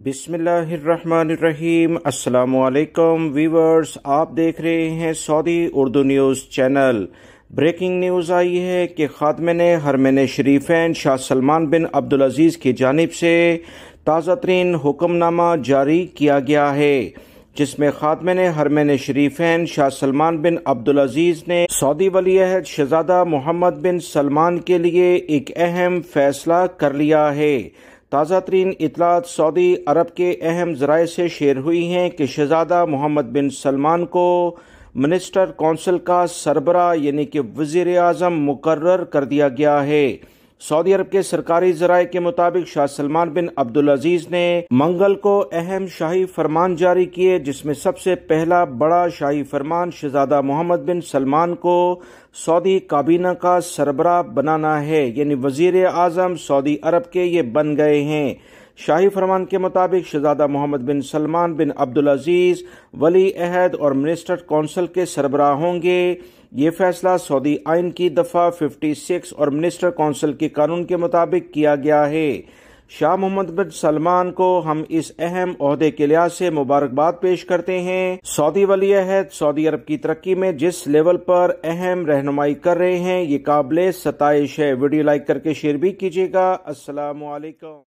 بسم اللہ الرحمن الرحیم۔ السلام علیکم ویورز، آپ دیکھ رہے ہیں Saudi Urdu news channel. Breaking news آئی ہے کہ خادمین حرمین شریفین شاہ سلمان بن عبدالعزیز کی جانب سے تازہ ترین حکم نامہ جاری کیا گیا ہے، جس میں خادمین حرمین شریفین شاہ سلمان بن عبدالعزیز نے سعودی ولی عہد شہزادہ محمد بن سلمان کے لیے ایک اہم فیصلہ کر لیا ہے۔ تازہ ترین اطلاعات سعودی عرب کے اہم ذرائع سے شیئر ہوئی ہیں کہ شہزادہ محمد بن سلمان کو منسٹر کونسل کا سربراہ یعنی کہ وزیر اعظم مقرر کر دیا گیا ہے۔ سعودی عرب کے سرکاری ذرائع کے مطابق شاہ سلمان بن عبدالعزیز نے منگل کو اہم شاہی فرمان جاری کیے، جس میں سب سے پہلا بڑا شاہی فرمان شہزادہ محمد بن سلمان کو سعودی کابینہ کا سربراہ بنانا ہے، یعنی وزیر اعظم سعودی عرب کے یہ بن گئے ہیں۔ شاہی فرمان کے مطابق شہزادہ محمد بن سلمان بن عبدالعزیز ولی عہد اور منسٹر کونسل کے سربراہ ہوں گے۔ یہ فیصلہ سعودی آئین کی دفعہ 56 اور منسٹر کونسل کے قانون کے مطابق کیا گیا ہے۔ شاہ محمد بن سلمان کو ہم اس اہم عہدے کے لحاظ سے مبارکباد پیش کرتے ہیں۔ سعودی ولی عہد سعودی عرب کی ترقی میں جس لیول پر اہم رہنمائی کر رہے ہیں، یہ قابل ستائش ہے۔ ویڈیو لائک کر کے شیئر بھی کیجیے گا۔ السلام علیکم۔